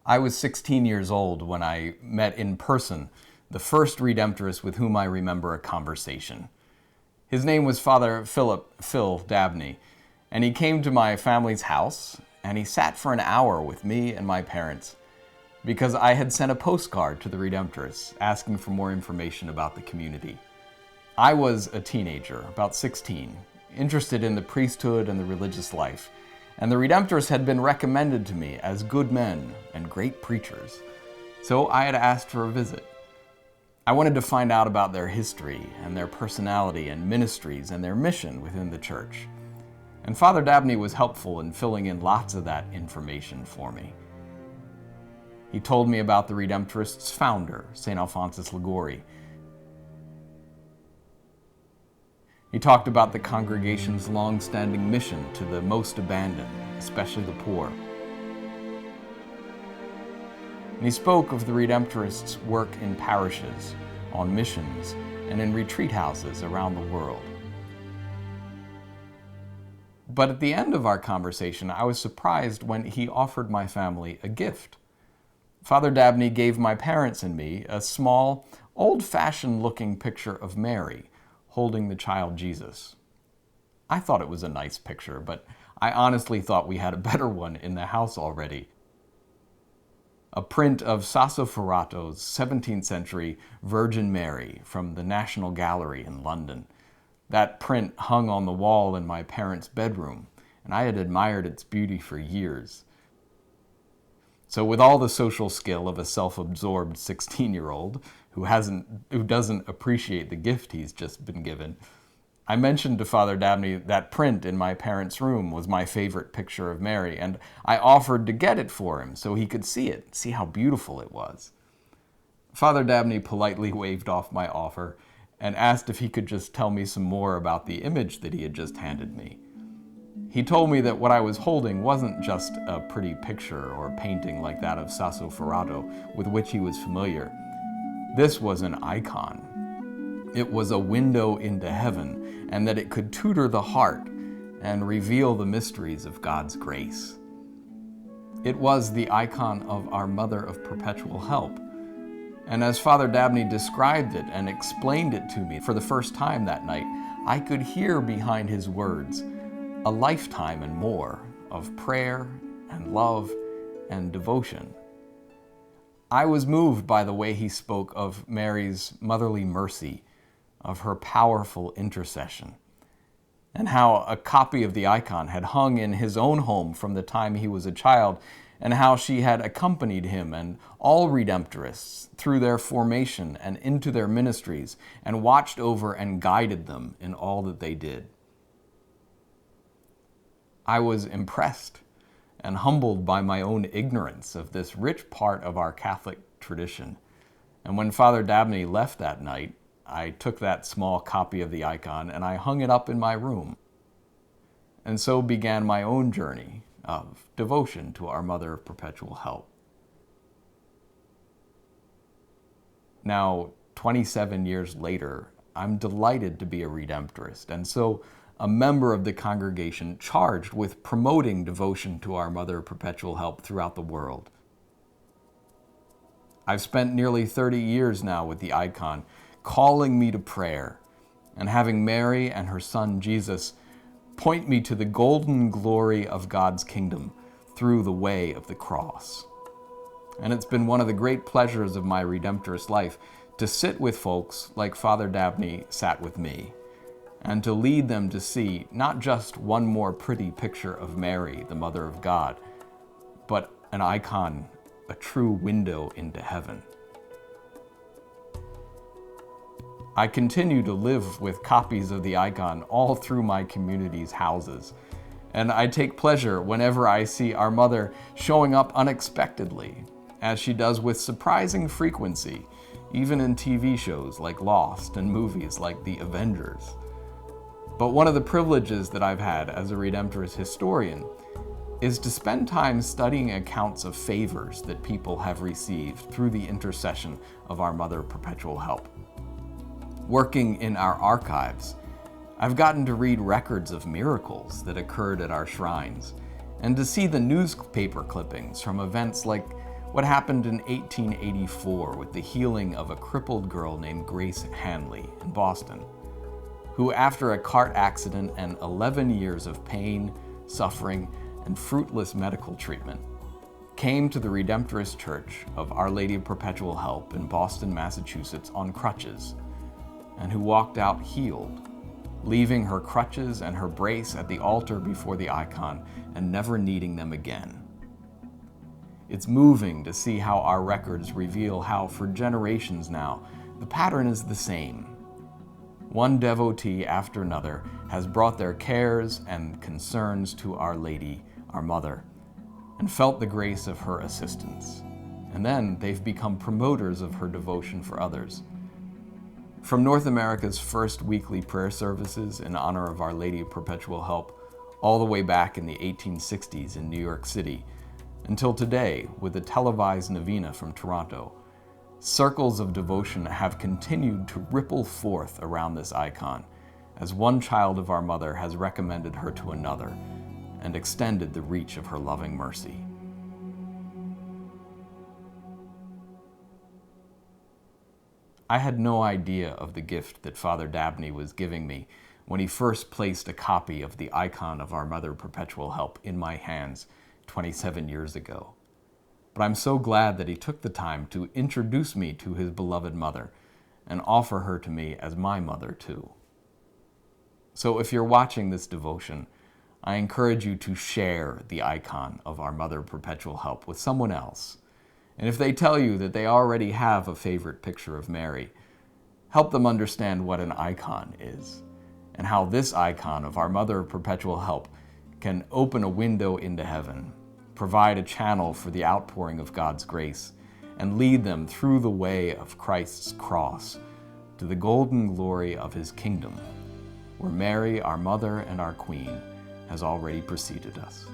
I was 16 years old when I met in person the first Redemptorist with whom I remember a conversation. His name was Father Phil Dabney, and he came to my family's house, and he sat for an hour with me and my parents because I had sent a postcard to the Redemptorists asking for more information about the community. I was a teenager, about 16, interested in the priesthood and the religious life, and the Redemptorists had been recommended to me as good men and great preachers, so I had asked for a visit. I wanted to find out about their history and their personality and ministries and their mission within the church. And Father Dabney was helpful in filling in lots of that information for me. He told me about the Redemptorists' founder, St. Alphonsus Liguori. He talked about the congregation's long-standing mission to the most abandoned, especially the poor. And he spoke of the Redemptorists' work in parishes, on missions, and in retreat houses around the world. But at the end of our conversation, I was surprised when he offered my family a gift. Father Dabney gave my parents and me a small, old-fashioned looking picture of Mary holding the child Jesus. I thought it was a nice picture, but I honestly thought we had a better one in the house already. A print of Sassoferrato's 17th century Virgin Mary from the National Gallery in London. That print hung on the wall in my parents' bedroom, and I had admired its beauty for years. So with all the social skill of a self-absorbed 16-year-old who doesn't appreciate the gift he's just been given, I mentioned to Father Dabney that print in my parents' room was my favorite picture of Mary, and I offered to get it for him so he could see it, see how beautiful it was. Father Dabney politely waved off my offer and asked if he could just tell me some more about the image that he had just handed me. He told me that what I was holding wasn't just a pretty picture or painting like that of Sassoferrato with which he was familiar. This was an icon. It was a window into heaven, and that it could tutor the heart and reveal the mysteries of God's grace. It was the icon of our Mother of Perpetual Help. And as Father Dabney described it and explained it to me for the first time that night, I could hear behind his words a lifetime and more of prayer and love and devotion. I was moved by the way he spoke of Mary's motherly mercy, of her powerful intercession, and how a copy of the icon had hung in his own home from the time he was a child, and how she had accompanied him and all Redemptorists through their formation and into their ministries, and watched over and guided them in all that they did. I was impressed and humbled by my own ignorance of this rich part of our Catholic tradition. And when Father Dabney left that night, I took that small copy of the icon and I hung it up in my room. And so began my own journey of devotion to our Mother of Perpetual Help. Now, 27 years later, I'm delighted to be a Redemptorist, and so a member of the congregation charged with promoting devotion to our Mother of Perpetual Help throughout the world. I've spent nearly 30 years now with the icon, calling me to prayer, and having Mary and her son Jesus point me to the golden glory of God's kingdom through the way of the cross. And it's been one of the great pleasures of my Redemptorist life to sit with folks like Father Dabney sat with me, and to lead them to see not just one more pretty picture of Mary, the Mother of God, but an icon, a true window into heaven. I continue to live with copies of the icon all through my community's houses, and I take pleasure whenever I see our Mother showing up unexpectedly, as she does with surprising frequency, even in TV shows like Lost and movies like The Avengers. But one of the privileges that I've had as a Redemptorist historian is to spend time studying accounts of favors that people have received through the intercession of our Mother of Perpetual Help. Working in our archives, I've gotten to read records of miracles that occurred at our shrines, and to see the newspaper clippings from events like what happened in 1884 with the healing of a crippled girl named Grace Hanley in Boston, who, after a cart accident and 11 years of pain, suffering, and fruitless medical treatment, came to the Redemptorist Church of Our Lady of Perpetual Help in Boston, Massachusetts on crutches, and who walked out healed, leaving her crutches and her brace at the altar before the icon and never needing them again. It's moving to see how our records reveal how, for generations now, the pattern is the same. One devotee after another has brought their cares and concerns to Our Lady, our Mother, and felt the grace of her assistance. And then they've become promoters of her devotion for others. From North America's first weekly prayer services in honor of Our Lady of Perpetual Help, all the way back in the 1860s in New York City, until today with the televised novena from Toronto, circles of devotion have continued to ripple forth around this icon, as one child of our Mother has recommended her to another and extended the reach of her loving mercy. I had no idea of the gift that Father Dabney was giving me when he first placed a copy of the icon of Our Mother Perpetual Help in my hands 27 years ago. But I'm so glad that he took the time to introduce me to his beloved mother and offer her to me as my mother too. So if you're watching this devotion, I encourage you to share the icon of Our Mother Perpetual Help with someone else. And if they tell you that they already have a favorite picture of Mary, help them understand what an icon is and how this icon of Our Mother of Perpetual Help can open a window into heaven, provide a channel for the outpouring of God's grace, and lead them through the way of Christ's cross to the golden glory of his kingdom, where Mary, our Mother and our Queen, has already preceded us.